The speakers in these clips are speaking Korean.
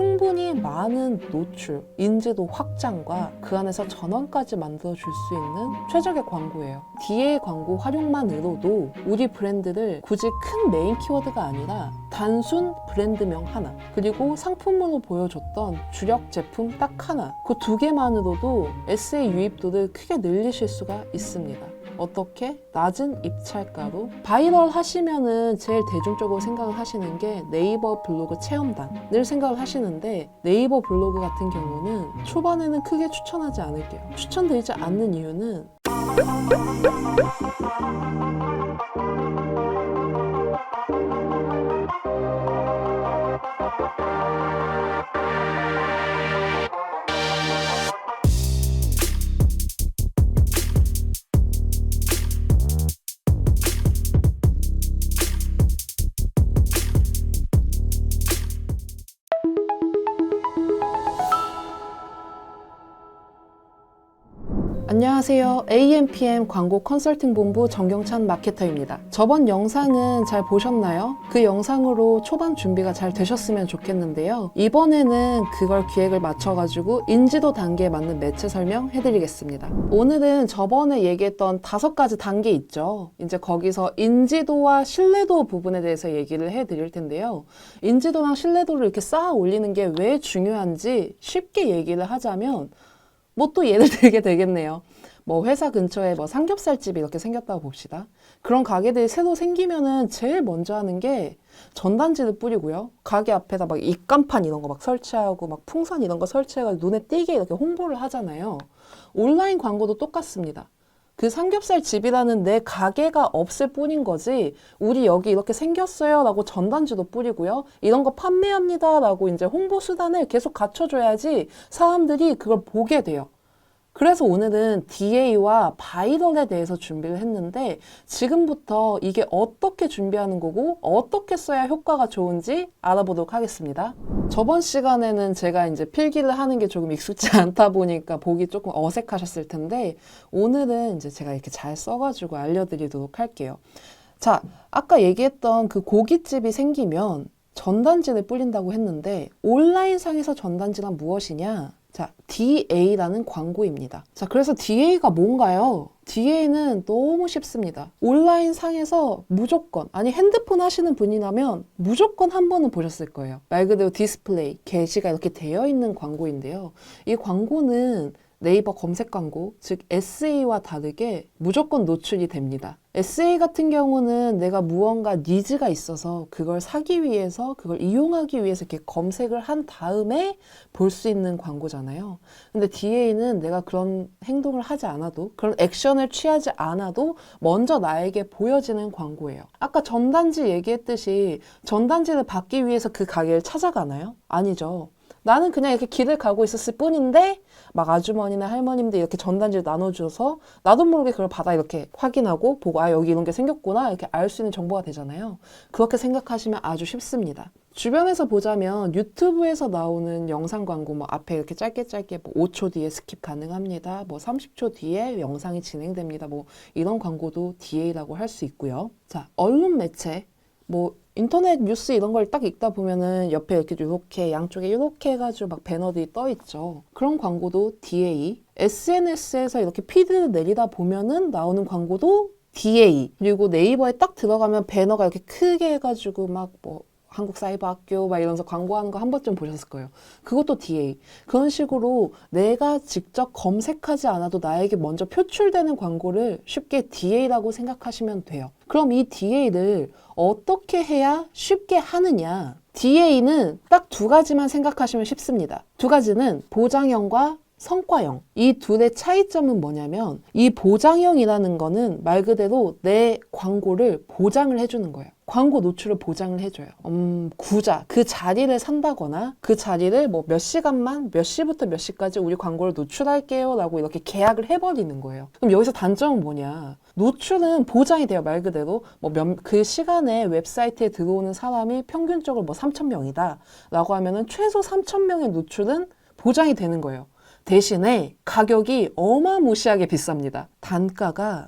충분히 많은 노출, 인지도 확장과 그 안에서 전원까지 만들어줄 수 있는 최적의 광고예요. DA 광고 활용만으로도 우리 브랜드를 굳이 큰 메인 키워드가 아니라 단순 브랜드명 하나, 그리고 상품으로 보여줬던 주력 제품 딱 하나, 그 두 개만으로도 SA 유입도를 크게 늘리실 수가 있습니다. 어떻게? 낮은 입찰가로. 바이럴 하시면은 제일 대중적으로 생각을 하시는 게 네이버 블로그 체험단을 생각을 하시는데, 네이버 블로그 같은 경우는 초반에는 크게 추천하지 않을게요. 추천드리지 않는 이유는 안녕하세요. AMPM 광고 컨설팅 본부 정경찬 마케터입니다. 저번 영상은 잘 보셨나요? 그 영상으로 초반 준비가 잘 되셨으면 좋겠는데요. 이번에는 그걸 기획을 맞춰가지고 인지도 단계에 맞는 매체 설명 해드리겠습니다. 오늘은 저번에 얘기했던 5가지 단계 있죠. 이제 거기서 인지도와 신뢰도 부분에 대해서 얘기를 해드릴 텐데요. 인지도랑 신뢰도를 이렇게 쌓아 올리는 게 왜 중요한지 쉽게 얘기를 하자면, 뭐 또 예를 들게 되겠네요. 뭐 회사 근처에 뭐 삼겹살집이 이렇게 생겼다고 봅시다. 그런 가게들이 새로 생기면은 제일 먼저 하는 게 전단지를 뿌리고요. 가게 앞에다 막 입간판 이런 거 막 설치하고 막 풍선 이런 거 설치해가지고 눈에 띄게 이렇게 홍보를 하잖아요. 온라인 광고도 똑같습니다. 그 삼겹살 집이라는 내 가게가 없을 뿐인 거지, 우리 여기 이렇게 생겼어요 라고 전단지도 뿌리고요. 이런 거 판매합니다 라고 이제 홍보 수단을 계속 갖춰줘야지 사람들이 그걸 보게 돼요. 그래서 오늘은 DA와 바이럴에 대해서 준비를 했는데, 지금부터 이게 어떻게 준비하는 거고 어떻게 써야 효과가 좋은지 알아보도록 하겠습니다. 저번 시간에는 제가 이제 필기를 하는 게 조금 익숙지 않다 보니까 보기 조금 어색하셨을 텐데, 오늘은 이제 제가 이렇게 잘 써가지고 알려드리도록 할게요. 자, 아까 얘기했던 그 고깃집이 생기면 전단지를 뿌린다고 했는데, 온라인상에서 전단지란 무엇이냐? 자, DA라는 광고입니다. 자, 그래서 DA가 뭔가요? DA는 너무 쉽습니다. 온라인 상에서 무조건, 아니 핸드폰 하시는 분이라면 무조건 한 번은 보셨을 거예요. 말 그대로 디스플레이, 게시가 이렇게 되어 있는 광고인데요. 이 광고는 네이버 검색 광고, 즉 SA와 다르게 무조건 노출이 됩니다. SA 같은 경우는 내가 무언가 니즈가 있어서 그걸 사기 위해서, 그걸 이용하기 위해서 이렇게 검색을 한 다음에 볼 수 있는 광고잖아요. 근데 DA는 내가 그런 행동을 하지 않아도, 그런 액션을 취하지 않아도 먼저 나에게 보여지는 광고예요. 아까 전단지 얘기했듯이 전단지를 받기 위해서 그 가게를 찾아가나요? 아니죠. 나는 그냥 이렇게 길을 가고 있었을 뿐인데 막 아주머니나 할머님들 이렇게 전단지를 나눠줘서 나도 모르게 그걸 받아 이렇게 확인하고 보고, 아 여기 이런 게 생겼구나 이렇게 알 수 있는 정보가 되잖아요. 그렇게 생각하시면 아주 쉽습니다. 주변에서 보자면 유튜브에서 나오는 영상 광고 뭐 앞에 이렇게 짧게 뭐 5초 뒤에 스킵 가능합니다. 뭐 30초 뒤에 영상이 진행됩니다. 뭐 이런 광고도 DA라고 할 수 있고요. 자, 언론 매체, 뭐 인터넷 뉴스 이런 걸 딱 읽다 보면은 옆에 이렇게 양쪽에 이렇게 해가지고 막 배너들이 떠 있죠. 그런 광고도 DA. SNS에서 이렇게 피드를 내리다 보면은 나오는 광고도 DA. 그리고 네이버에 딱 들어가면 배너가 이렇게 크게 해가지고 막 뭐 한국사이버학교 막 이러면서 광고하는 거 한 번쯤 보셨을 거예요. 그것도 DA. 그런 식으로 내가 직접 검색하지 않아도 나에게 먼저 표출되는 광고를 쉽게 DA라고 생각하시면 돼요. 그럼 이 DA를 어떻게 해야 쉽게 하느냐? DA는 딱 2가지만 생각하시면 쉽습니다. 2가지는 보장형과 성과형. 이 둘의 차이점은 뭐냐면, 이 보장형이라는 거는 말 그대로 내 광고를 보장을 해주는 거예요. 광고 노출을 보장을 해줘요. 구자, 그 자리를 산다거나 그 자리를 뭐 몇 시간만, 몇 시부터 몇 시까지 우리 광고를 노출할게요 라고 이렇게 계약을 해버리는 거예요. 그럼 여기서 단점은 뭐냐? 노출은 보장이 돼요. 말 그대로 뭐 그 시간에 웹사이트에 들어오는 사람이 평균적으로 뭐 3,000명이다 라고 하면은 최소 3,000명의 노출은 보장이 되는 거예요. 대신에 가격이 어마무시하게 비쌉니다. 단가가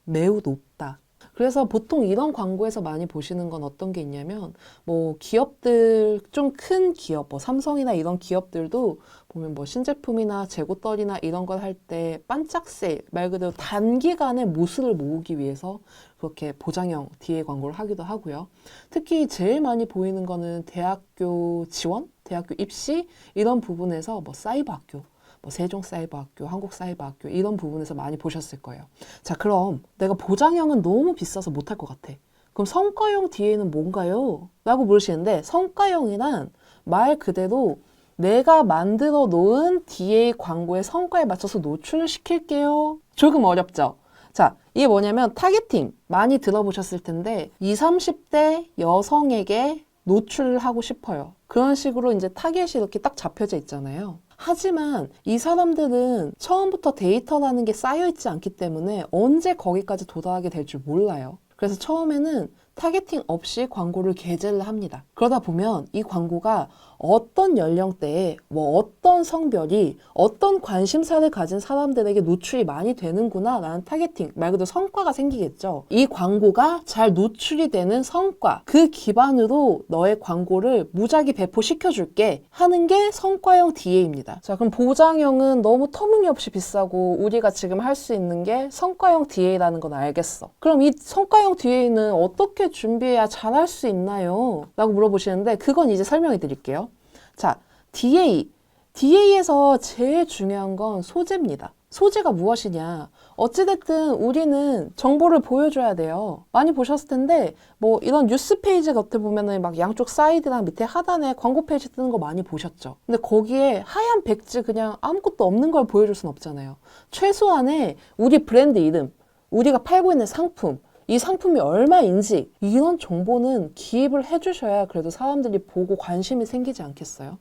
매우 높다. 그래서 보통 이런 광고에서 많이 보시는 건 어떤 게 있냐면 뭐 기업들, 좀 큰 기업, 뭐 삼성이나 이런 기업들도 보면 뭐 신제품이나 재고떨이나 이런 걸 할 때 반짝 세일, 말 그대로 단기간에 모수를 모으기 위해서 그렇게 보장형 DA 광고를 하기도 하고요. 특히 제일 많이 보이는 거는 대학교 지원, 대학교 입시 이런 부분에서 뭐 사이버 학교, 뭐 세종사이버학교, 한국사이버학교 이런 부분에서 많이 보셨을 거예요. 자, 그럼 내가 보장형은 너무 비싸서 못할 것 같아. 그럼 성과형 DA는 뭔가요? 라고 물으시는데 성과형이란 말 그대로 내가 만들어 놓은 DA 광고의 성과에 맞춰서 노출을 시킬게요. 조금 어렵죠? 자, 이게 뭐냐면 타겟팅 많이 들어보셨을 텐데 20, 30대 여성에게 노출을 하고 싶어요. 그런 식으로 이제 타겟이 이렇게 딱 잡혀져 있잖아요. 하지만 이 사람들은 처음부터 데이터라는 게 쌓여있지 않기 때문에 언제 거기까지 도달하게 될 줄 몰라요. 그래서 처음에는 타겟팅 없이 광고를 게재를 합니다. 그러다 보면 이 광고가 어떤 연령대에 뭐 어떤 성별이 어떤 관심사를 가진 사람들에게 노출이 많이 되는구나 라는 타겟팅, 말 그대로 성과가 생기겠죠. 이 광고가 잘 노출이 되는 성과, 그 기반으로 너의 광고를 무작위 배포시켜줄게 하는 게 성과형 DA입니다. 자, 그럼 보장형은 너무 터무니없이 비싸고 우리가 지금 할 수 있는 게 성과형 DA라는 건 알겠어. 그럼 이 성과형 DA는 어떻게 준비해야 잘할 수 있나요? 라고 물어보시는데 그건 이제 설명해 드릴게요. 자, DA에서 제일 중요한 건 소재입니다. 소재가 무엇이냐? 어찌됐든 우리는 정보를 보여줘야 돼요. 많이 보셨을 텐데 뭐 이런 뉴스 페이지 같은 보면은 막 양쪽 사이드랑 밑에 하단에 광고 페이지 뜨는 거 많이 보셨죠? 근데 거기에 하얀 백지 그냥 아무것도 없는 걸 보여줄 순 없잖아요. 최소한의 우리 브랜드 이름, 우리가 팔고 있는 상품, 이 상품이 얼마인지 이런 정보는 기입을 해주셔야 그래도 사람들이 보고 관심이 생기지 않겠어요?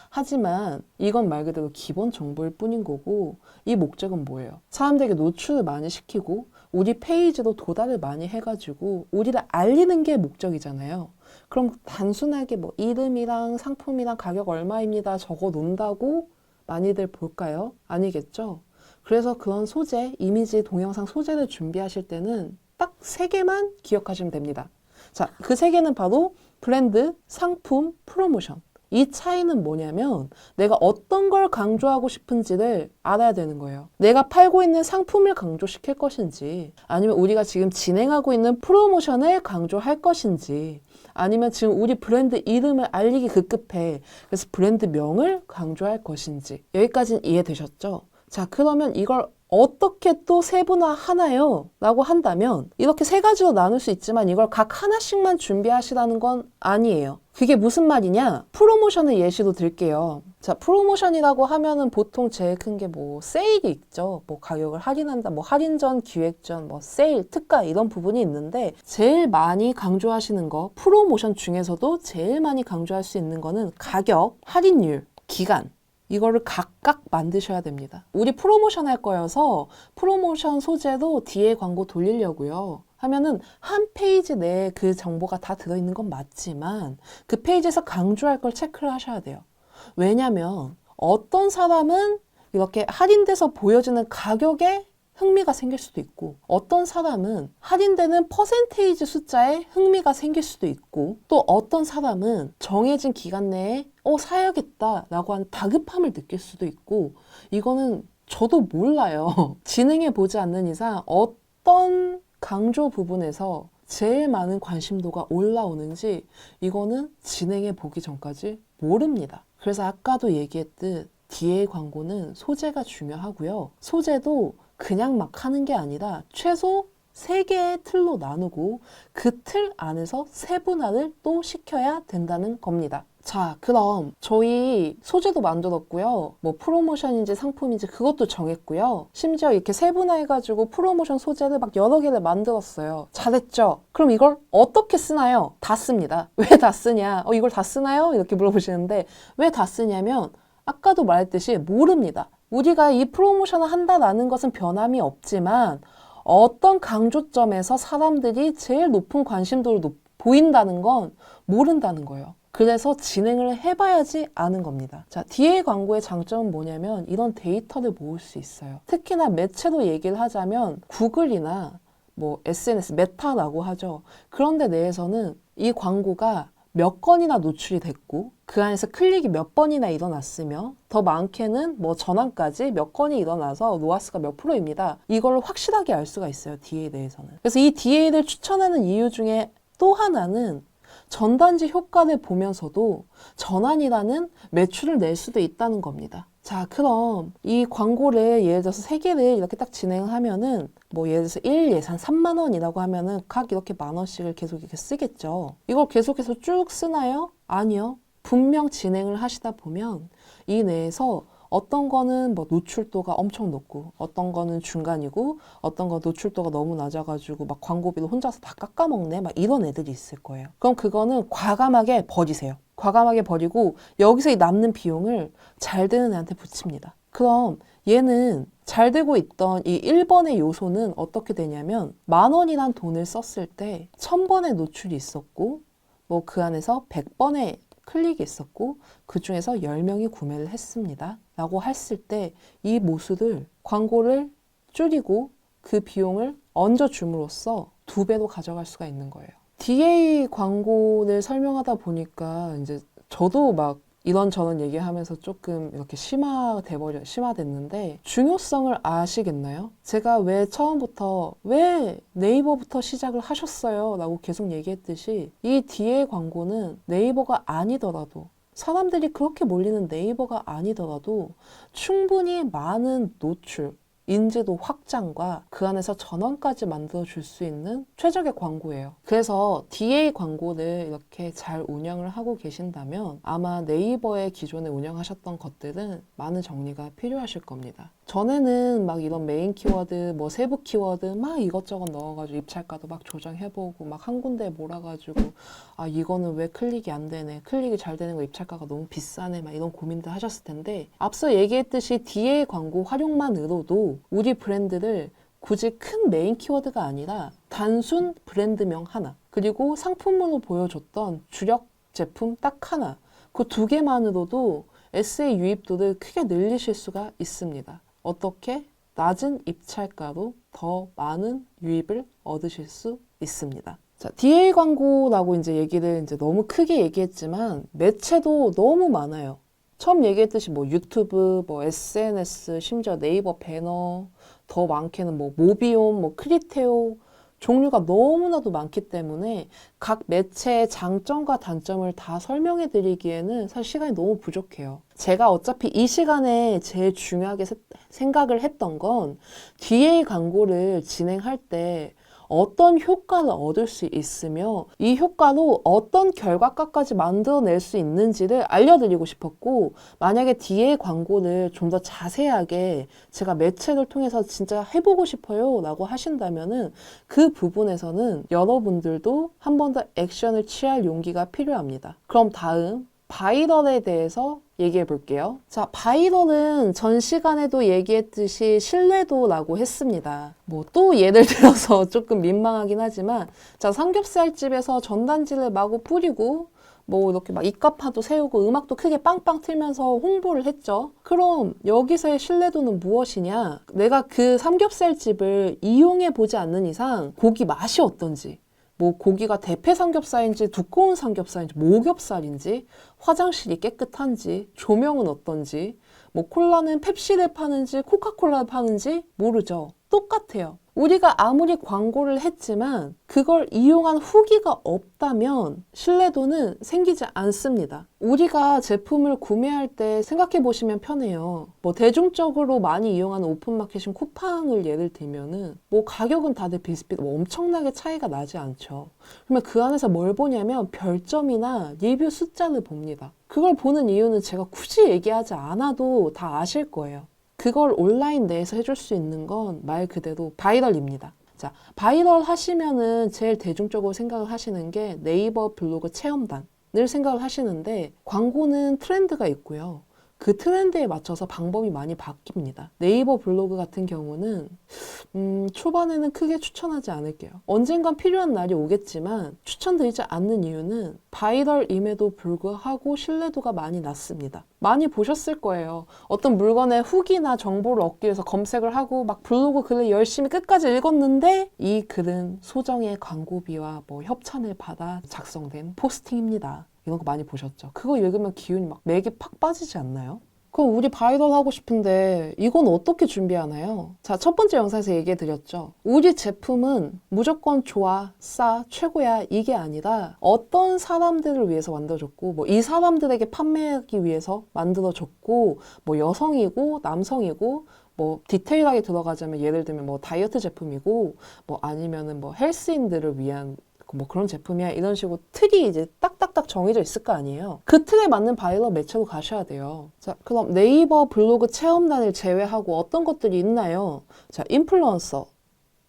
하지만 이건 말 그대로 기본 정보일 뿐인 거고 이 목적은 뭐예요? 사람들에게 노출을 많이 시키고 우리 페이지로 도달을 많이 해가지고 우리를 알리는 게 목적이잖아요. 그럼 단순하게 뭐 이름이랑 상품이랑 가격 얼마입니다 적어 놓는다고 많이들 볼까요? 아니겠죠? 그래서 그런 소재, 이미지, 동영상 소재를 준비하실 때는 딱 3개만 기억하시면 됩니다. 자, 그 3개는 바로 브랜드, 상품, 프로모션. 이 차이는 뭐냐면 내가 어떤 걸 강조하고 싶은지를 알아야 되는 거예요. 내가 팔고 있는 상품을 강조시킬 것인지 아니면 우리가 지금 진행하고 있는 프로모션을 강조할 것인지 아니면 지금 우리 브랜드 이름을 알리기 급급해 그래서 브랜드명을 강조할 것인지 여기까지는 이해되셨죠? 자, 그러면 이걸 어떻게 또 세분화하나요? 라고 한다면 이렇게 3가지로 나눌 수 있지만 이걸 각 하나씩만 준비하시라는 건 아니에요. 그게 무슨 말이냐? 프로모션을 예시로 들게요. 자, 프로모션이라고 하면은 보통 제일 큰 게 뭐 세일이 있죠. 뭐 가격을 할인한다, 뭐 할인전, 기획전, 뭐 세일, 특가 이런 부분이 있는데 제일 많이 강조하시는 거, 프로모션 중에서도 제일 많이 강조할 수 있는 거는 가격, 할인율, 기간. 이거를 각각 만드셔야 됩니다. 우리 프로모션 할 거여서 프로모션 소재도 DA 광고 돌리려고요. 하면은 한 페이지 내에 그 정보가 다 들어있는 건 맞지만 그 페이지에서 강조할 걸 체크를 하셔야 돼요. 왜냐면 어떤 사람은 이렇게 할인돼서 보여지는 가격에 흥미가 생길 수도 있고 어떤 사람은 할인되는 퍼센테이지 숫자에 흥미가 생길 수도 있고 또 어떤 사람은 정해진 기간 내에 사야겠다 라고 하는 다급함을 느낄 수도 있고 이거는 저도 몰라요. 진행해 보지 않는 이상 어떤 강조 부분에서 제일 많은 관심도가 올라오는지 이거는 진행해 보기 전까지 모릅니다. 그래서 아까도 얘기했듯 DA 광고는 소재가 중요하고요. 소재도 그냥 막 하는 게 아니라 최소 3개의 틀로 나누고 그 틀 안에서 세분화를 또 시켜야 된다는 겁니다. 자, 그럼 저희 소재도 만들었고요. 뭐 프로모션인지 상품인지 그것도 정했고요. 심지어 이렇게 세분화해가지고 프로모션 소재를 막 여러 개를 만들었어요. 잘했죠? 그럼 이걸 어떻게 쓰나요? 다 씁니다. 왜 다 쓰냐? 이걸 다 쓰나요? 이렇게 물어보시는데 왜 다 쓰냐면 아까도 말했듯이 모릅니다. 우리가 이 프로모션을 한다라는 것은 변함이 없지만 어떤 강조점에서 사람들이 제일 높은 관심도를 보인다는 건 모른다는 거예요. 그래서 진행을 해봐야지 아는 겁니다. 자, DA 광고의 장점은 뭐냐면 이런 데이터를 모을 수 있어요. 특히나 매체로 얘기를 하자면 구글이나 뭐 SNS 메타라고 하죠. 그런 데 내에서는 이 광고가 몇 건이나 노출이 됐고 그 안에서 클릭이 몇 번이나 일어났으며 더 많게는 뭐 전환까지 몇 건이 일어나서 로아스가 몇 프로입니다. 이걸 확실하게 알 수가 있어요. DA에 대해서는. 그래서 이 DA를 추천하는 이유 중에 또 하나는 전단지 효과를 보면서도 전환이라는 매출을 낼 수도 있다는 겁니다. 자, 그럼 이 광고를 예를 들어서 3개를 이렇게 딱 진행하면은 뭐 예를 들어서 1 예산 3만 원이라고 하면은 각 이렇게 만 원씩을 계속 이렇게 쓰겠죠. 이걸 계속해서 쭉 쓰나요? 아니요. 분명 진행을 하시다 보면 이 내에서 어떤 거는 뭐 노출도가 엄청 높고 어떤 거는 중간이고 어떤 거 노출도가 너무 낮아가지고 막 광고비를 혼자서 다 깎아먹네 막 이런 애들이 있을 거예요. 그럼 그거는 과감하게 버리세요. 과감하게 버리고 여기서 남는 비용을 잘 되는 애한테 붙입니다. 그럼 얘는 잘 되고 있던 이 1번의 요소는 어떻게 되냐면 10,000원이란 돈을 썼을 때 1000번의 노출이 있었고 뭐 그 안에서 100번의 클릭이 있었고 그 중에서 10명이 구매를 했습니다. 라고 했을 때 이 모수를 광고를 줄이고 그 비용을 얹어줌으로써 2배로 가져갈 수가 있는 거예요. DA 광고를 설명하다 보니까 이제 저도 막 이런저런 얘기하면서 조금 이렇게 심화됐는데 중요성을 아시겠나요? 제가 왜 처음부터 왜 네이버부터 시작을 하셨어요? 라고 계속 얘기했듯이 이 DA 광고는 네이버가 아니더라도 사람들이 그렇게 몰리는 네이버가 아니더라도 충분히 많은 노출, 인지도 확장과 그 안에서 전원까지 만들어줄 수 있는 최적의 광고예요. 그래서 DA 광고를 이렇게 잘 운영을 하고 계신다면 아마 네이버의 기존에 운영하셨던 것들은 많은 정리가 필요하실 겁니다. 전에는 막 이런 메인 키워드, 뭐 세부 키워드 막 이것저것 넣어가지고 입찰가도 막 조정해보고 막 한 군데에 몰아가지고 아 이거는 왜 클릭이 안 되네, 클릭이 잘 되는 거 입찰가가 너무 비싸네 막 이런 고민들 하셨을 텐데 앞서 얘기했듯이 DA 광고 활용만으로도 우리 브랜드를 굳이 큰 메인 키워드가 아니라 단순 브랜드명 하나 그리고 상품으로 보여줬던 주력 제품 딱 하나 그 2개만으로도 SA 유입도를 크게 늘리실 수가 있습니다. 어떻게? 낮은 입찰가로 더 많은 유입을 얻으실 수 있습니다. 자, DA 광고라고 이제 얘기를 이제 너무 크게 얘기했지만 매체도 너무 많아요. 처음 얘기했듯이 뭐 유튜브, 뭐 SNS, 심지어 네이버 배너, 더 많게는 뭐 모비온, 뭐 크리테오 종류가 너무나도 많기 때문에 각 매체의 장점과 단점을 다 설명해 드리기에는 사실 시간이 너무 부족해요. 제가 어차피 이 시간에 제일 중요하게 생각을 했던 건 DA 광고를 진행할 때 어떤 효과를 얻을 수 있으며 이 효과로 어떤 결과값까지 만들어낼 수 있는지를 알려드리고 싶었고 만약에 DA 광고를 좀 더 자세하게 제가 매체를 통해서 진짜 해보고 싶어요 라고 하신다면은 그 부분에서는 여러분들도 한 번 더 액션을 취할 용기가 필요합니다. 그럼 다음 바이럴에 대해서 얘기해 볼게요. 자, 바이럴은 전 시간에도 얘기했듯이 신뢰도라고 했습니다. 뭐 또 예를 들어서 조금 민망하긴 하지만 자, 삼겹살집에서 전단지를 마구 뿌리고 뭐 이렇게 막 입가파도 세우고 음악도 크게 빵빵 틀면서 홍보를 했죠. 그럼 여기서의 신뢰도는 무엇이냐? 내가 그 삼겹살집을 이용해 보지 않는 이상 고기 맛이 어떤지 뭐 고기가 대패 삼겹살인지 두꺼운 삼겹살인지 모겹살인지 화장실이 깨끗한지 조명은 어떤지 뭐 콜라는 펩시를 파는지 코카콜라를 파는지 모르죠. 똑같아요. 우리가 아무리 광고를 했지만 그걸 이용한 후기가 없다면 신뢰도는 생기지 않습니다. 우리가 제품을 구매할 때 생각해 보시면 편해요. 뭐 대중적으로 많이 이용하는 오픈마켓인 쿠팡을 예를 들면은 뭐 가격은 다들 뭐 엄청나게 차이가 나지 않죠. 그러면 그 안에서 뭘 보냐면 별점이나 리뷰 숫자를 봅니다. 그걸 보는 이유는 제가 굳이 얘기하지 않아도 다 아실 거예요. 그걸 온라인 내에서 해줄 수 있는 건 말 그대로 바이럴입니다. 자, 바이럴 하시면은 제일 대중적으로 생각을 하시는 게 네이버 블로그 체험단을 생각을 하시는데 광고는 트렌드가 있고요. 그 트렌드에 맞춰서 방법이 많이 바뀝니다. 네이버 블로그 같은 경우는 초반에는 크게 추천하지 않을게요. 언젠간 필요한 날이 오겠지만 추천드리지 않는 이유는 바이럴임에도 불구하고 신뢰도가 많이 낮습니다. 많이 보셨을 거예요. 어떤 물건의 후기나 정보를 얻기 위해서 검색을 하고 막 블로그 글을 열심히 끝까지 읽었는데 이 글은 소정의 광고비와 뭐 협찬을 받아 작성된 포스팅입니다. 이런 거 많이 보셨죠? 그거 읽으면 기운이 막 맥이 팍 빠지지 않나요? 그럼 우리 바이럴 하고 싶은데 이건 어떻게 준비하나요? 자, 첫 번째 영상에서 얘기해 드렸죠. 우리 제품은 무조건 좋아, 싸, 최고야 이게 아니라 어떤 사람들을 위해서 만들어졌고 뭐 이 사람들에게 판매하기 위해서 만들어졌고 뭐 여성이고 남성이고 뭐 디테일하게 들어가자면 예를 들면 뭐 다이어트 제품이고 뭐 아니면은 뭐 헬스인들을 위한 뭐 그런 제품이야 이런 식으로 틀이 이제 딱딱딱 정해져 있을 거 아니에요. 그 틀에 맞는 바이럴 매체로 가셔야 돼요. 자, 그럼 네이버 블로그 체험단을 제외하고 어떤 것들이 있나요? 자, 인플루언서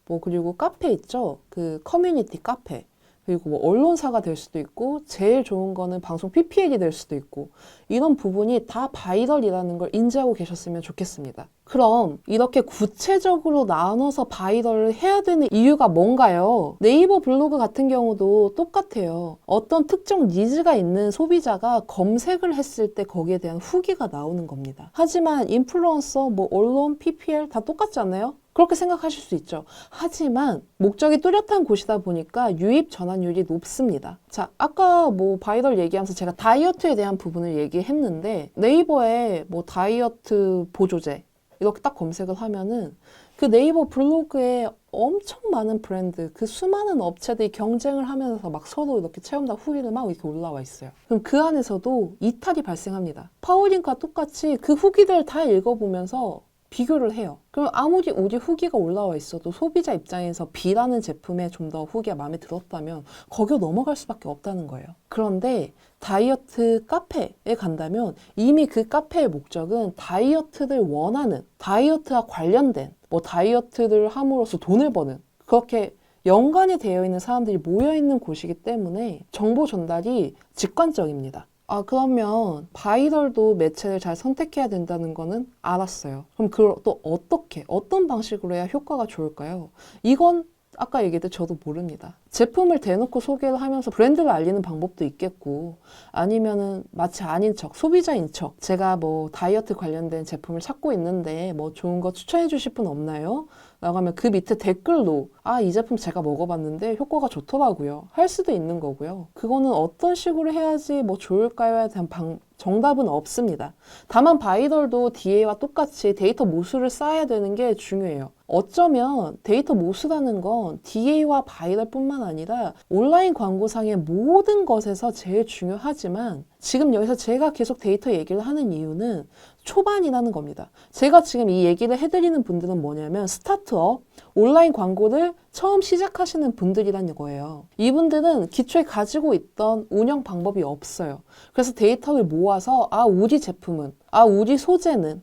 뭐 그리고 카페 있죠. 그 커뮤니티 카페. 그리고 뭐 언론사가 될 수도 있고 제일 좋은 거는 방송 PPL이 될 수도 있고 이런 부분이 다 바이럴이라는 걸 인지하고 계셨으면 좋겠습니다. 그럼 이렇게 구체적으로 나눠서 바이럴을 해야 되는 이유가 뭔가요? 네이버 블로그 같은 경우도 똑같아요. 어떤 특정 니즈가 있는 소비자가 검색을 했을 때 거기에 대한 후기가 나오는 겁니다. 하지만 인플루언서, 뭐 언론, PPL 다 똑같지 않나요? 그렇게 생각하실 수 있죠. 하지만 목적이 뚜렷한 곳이다 보니까 유입 전환율이 높습니다. 자, 아까 뭐 바이럴 얘기하면서 제가 다이어트에 대한 부분을 얘기했는데 네이버에 뭐 다이어트 보조제 이렇게 딱 검색을 하면은 그 네이버 블로그에 엄청 많은 브랜드, 그 수많은 업체들이 경쟁을 하면서 막 서로 이렇게 체험단 후기를 막 이렇게 올라와 있어요. 그럼 그 안에서도 이탈이 발생합니다. 파워링크와 똑같이 그 후기들을 다 읽어보면서 비교를 해요. 그럼 아무리 우리 후기가 올라와 있어도 소비자 입장에서 B라는 제품에 좀 더 후기가 마음에 들었다면 거기로 넘어갈 수밖에 없다는 거예요. 그런데 다이어트 카페에 간다면 이미 그 카페의 목적은 다이어트를 원하는, 다이어트와 관련된 뭐 다이어트를 함으로써 돈을 버는 그렇게 연관이 되어 있는 사람들이 모여 있는 곳이기 때문에 정보 전달이 직관적입니다. 아, 그러면 바이럴도 매체를 잘 선택해야 된다는 거는 알았어요. 그럼 그걸 또 어떻게, 어떤 방식으로 해야 효과가 좋을까요? 이건 아까 얘기했듯 저도 모릅니다. 제품을 대놓고 소개를 하면서 브랜드를 알리는 방법도 있겠고 아니면은 마치 아닌 척, 소비자인 척 제가 뭐 다이어트 관련된 제품을 찾고 있는데 뭐 좋은 거 추천해 주실 분 없나요? 라고 하면 그 밑에 댓글로 아, 이 제품 제가 먹어봤는데 효과가 좋더라고요. 할 수도 있는 거고요. 그거는 어떤 식으로 해야지 뭐 좋을까요에 대한 정답은 없습니다. 다만 바이럴도 DA와 똑같이 데이터 모수를 쌓아야 되는 게 중요해요. 어쩌면 데이터 모수라는 건 DA와 바이럴뿐만 아니라 온라인 광고상의 모든 것에서 제일 중요하지만 지금 여기서 제가 계속 데이터 얘기를 하는 이유는 초반이라는 겁니다. 제가 지금 이 얘기를 해드리는 분들은 뭐냐면 스타트업, 온라인 광고를 처음 시작하시는 분들이라는 거예요. 이분들은 기초에 가지고 있던 운영 방법이 없어요. 그래서 데이터를 모아서 우리 제품은, 우리 소재는,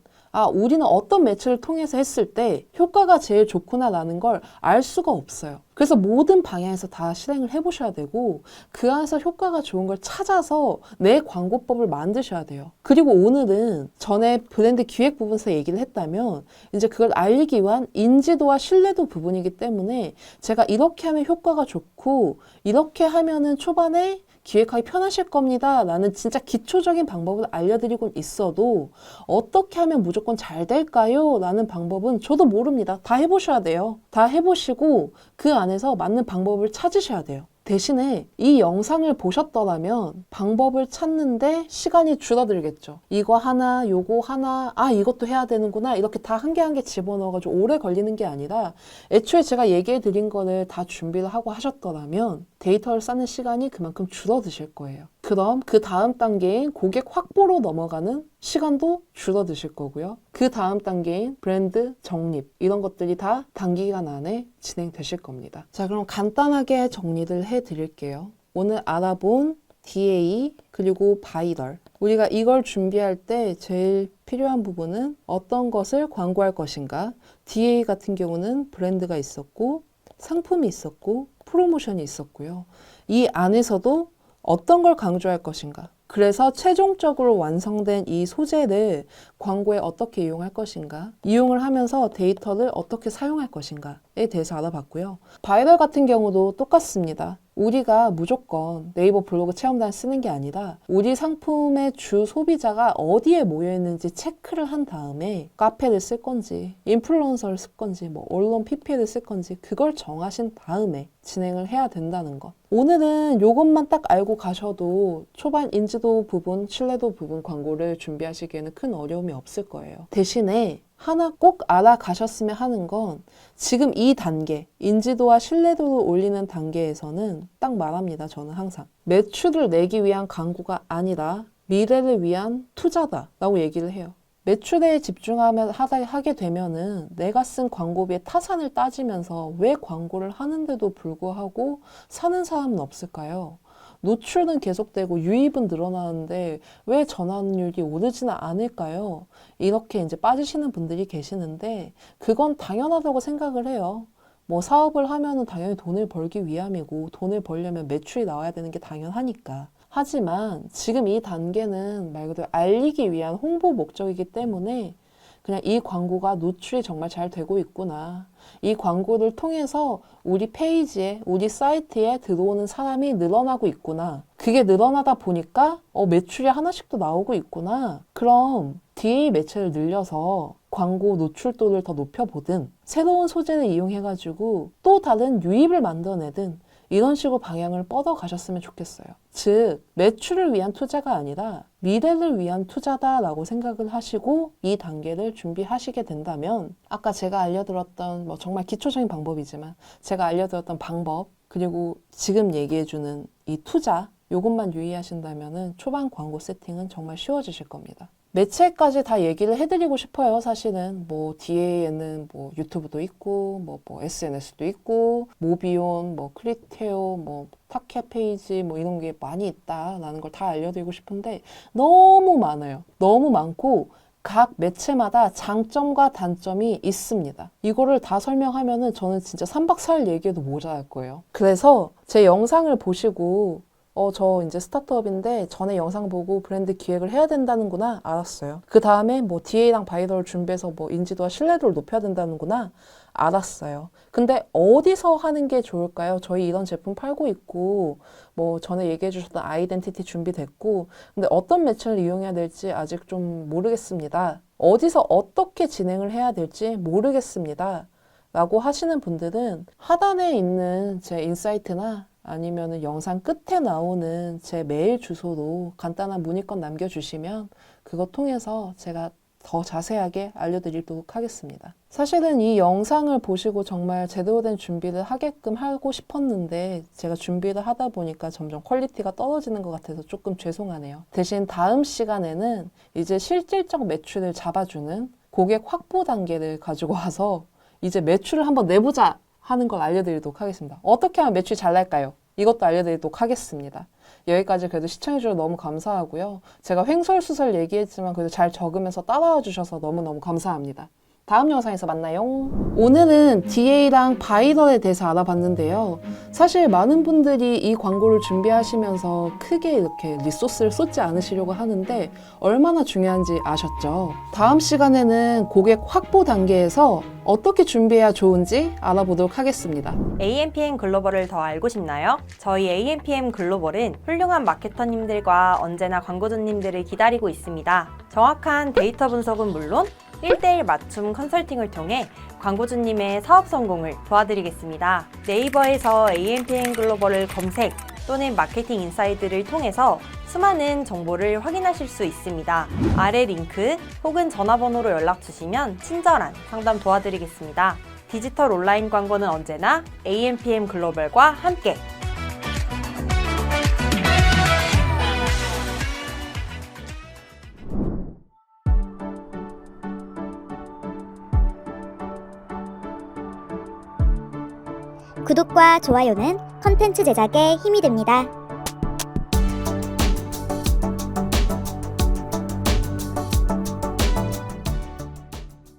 우리는 어떤 매체를 통해서 했을 때 효과가 제일 좋구나라는 걸 알 수가 없어요. 그래서 모든 방향에서 다 실행을 해보셔야 되고 그 안에서 효과가 좋은 걸 찾아서 내 광고법을 만드셔야 돼요. 그리고 오늘은 전에 브랜드 기획 부분에서 얘기를 했다면 이제 그걸 알리기 위한 인지도와 신뢰도 부분이기 때문에 제가 이렇게 하면 효과가 좋고 이렇게 하면은 초반에 기획하기 편하실 겁니다 라는 진짜 기초적인 방법을 알려드리고 있어도 어떻게 하면 무조건 잘 될까요? 라는 방법은 저도 모릅니다. 다 해보셔야 돼요. 다 해보시고 그 안에서 맞는 방법을 찾으셔야 돼요. 대신에 이 영상을 보셨더라면 방법을 찾는데 시간이 줄어들겠죠. 이거 하나, 요거 하나, 이것도 해야 되는구나 이렇게 다 한 개 한 개 집어넣어가지고 오래 걸리는 게 아니라 애초에 제가 얘기해 드린 거를 다 준비를 하고 하셨더라면 데이터를 쌓는 시간이 그만큼 줄어드실 거예요. 그럼 그 다음 단계인 고객 확보로 넘어가는 시간도 줄어드실 거고요. 그 다음 단계인 브랜드 정립 이런 것들이 다 단기간 안에 진행되실 겁니다. 자, 그럼 간단하게 정리를 해드릴게요. 오늘 알아본 DA 그리고 바이럴 우리가 이걸 준비할 때 제일 필요한 부분은 어떤 것을 광고할 것인가. DA 같은 경우는 브랜드가 있었고 상품이 있었고 프로모션이 있었고요. 이 안에서도 어떤 걸 강조할 것인가. 그래서 최종적으로 완성된 이 소재를 광고에 어떻게 이용할 것인가, 이용을 하면서 데이터를 어떻게 사용할 것인가에 대해서 알아봤고요. 바이럴 같은 경우도 똑같습니다. 우리가 무조건 네이버 블로그 체험단을 쓰는 게 아니라 우리 상품의 주 소비자가 어디에 모여 있는지 체크를 한 다음에 카페를 쓸 건지, 인플루언서를 쓸 건지, 뭐 언론 PPL을 쓸 건지 그걸 정하신 다음에 진행을 해야 된다는 것. 오늘은 이것만 딱 알고 가셔도 초반 인지도 부분, 신뢰도 부분 광고를 준비하시기에는 큰 어려움이 없을 거예요. 대신에 하나 꼭 알아가셨으면 하는 건 지금 이 단계, 인지도와 신뢰도를 올리는 단계에서는 딱 말합니다. 저는 항상. 매출을 내기 위한 광고가 아니라 미래를 위한 투자다라고 얘기를 해요. 매출에 하게 되면은 내가 쓴 광고비의 타산을 따지면서 왜 광고를 하는데도 불구하고 사는 사람은 없을까요? 노출은 계속되고 유입은 늘어나는데 왜 전환율이 오르지는 않을까요? 이렇게 이제 빠지시는 분들이 계시는데 그건 당연하다고 생각을 해요. 뭐 사업을 하면은 당연히 돈을 벌기 위함이고 돈을 벌려면 매출이 나와야 되는 게 당연하니까. 하지만 지금 이 단계는 말 그대로 알리기 위한 홍보 목적이기 때문에 그냥 이 광고가 노출이 정말 잘 되고 있구나. 이 광고를 통해서 우리 페이지에, 우리 사이트에 들어오는 사람이 늘어나고 있구나. 그게 늘어나다 보니까 매출이 하나씩 더 나오고 있구나. 그럼 DA 매체를 늘려서 광고 노출도를 더 높여보든 새로운 소재를 이용해가지고 또 다른 유입을 만들어내든 이런 식으로 방향을 뻗어가셨으면 좋겠어요. 즉, 매출을 위한 투자가 아니라 미래를 위한 투자다라고 생각을 하시고 이 단계를 준비하시게 된다면 아까 제가 알려드렸던 정말 기초적인 방법이지만 제가 알려드렸던 방법 그리고 지금 얘기해주는 이 투자 이것만 유의하신다면 초반 광고 세팅은 정말 쉬워지실 겁니다. 매체까지 다 얘기를 해드리고 싶어요. 사실은 DA에는 유튜브도 있고 SNS도 있고 모비온, 클릭테오, 타케 페이지 이런 게 많이 있다라는 걸 다 알려드리고 싶은데 너무 많아요. 너무 많고 각 매체마다 장점과 단점이 있습니다. 이거를 다 설명하면은 저는 진짜 3박 4일 얘기해도 모자랄 거예요. 그래서 제 영상을 보시고 저 이제 스타트업인데 전에 영상 보고 브랜드 기획을 해야 된다는구나 알았어요. 그 다음에 DA랑 바이럴을 준비해서 인지도와 신뢰도를 높여야 된다는구나 알았어요. 근데 어디서 하는 게 좋을까요? 저희 이런 제품 팔고 있고 전에 얘기해 주셨던 아이덴티티 준비됐고 근데 어떤 매체를 이용해야 될지 아직 좀 모르겠습니다. 어디서 어떻게 진행을 해야 될지 모르겠습니다. 라고 하시는 분들은 하단에 있는 제 인사이트나 아니면은 영상 끝에 나오는 제 메일 주소로 간단한 문의건 남겨주시면 그거 통해서 제가 더 자세하게 알려드리도록 하겠습니다. 사실은 이 영상을 보시고 정말 제대로 된 준비를 하게끔 하고 싶었는데 제가 준비를 하다 보니까 점점 퀄리티가 떨어지는 것 같아서 조금 죄송하네요. 대신 다음 시간에는 이제 실질적 매출을 잡아주는 고객 확보 단계를 가지고 와서 이제 매출을 한번 내보자 하는 걸 알려드리도록 하겠습니다. 어떻게 하면 매출이 잘 날까요? 이것도 알려드리도록 하겠습니다. 여기까지 그래도 시청해주셔서 너무 감사하고요. 제가 횡설수설 얘기했지만 그래도 잘 적으면서 따라와 주셔서 너무너무 감사합니다. 다음 영상에서 만나요. 오늘은 DA랑 바이럴에 대해서 알아봤는데요. 사실 많은 분들이 이 광고를 준비하시면서 크게 이렇게 리소스를 쏟지 않으시려고 하는데 얼마나 중요한지 아셨죠? 다음 시간에는 고객 확보 단계에서 어떻게 준비해야 좋은지 알아보도록 하겠습니다. AMPM 글로벌을 더 알고 싶나요? 저희 AMPM 글로벌은 훌륭한 마케터님들과 언제나 광고주님들을 기다리고 있습니다. 정확한 데이터 분석은 물론 1:1 맞춤 컨설팅을 통해 광고주님의 사업 성공을 도와드리겠습니다. 네이버에서 AMPM 글로벌을 검색 또는 마케팅 인사이드를 통해서 수많은 정보를 확인하실 수 있습니다. 아래 링크 혹은 전화번호로 연락 주시면 친절한 상담 도와드리겠습니다. 디지털 온라인 광고는 언제나 AMPM 글로벌과 함께! 구독과 좋아요는 컨텐츠 제작에 힘이 됩니다.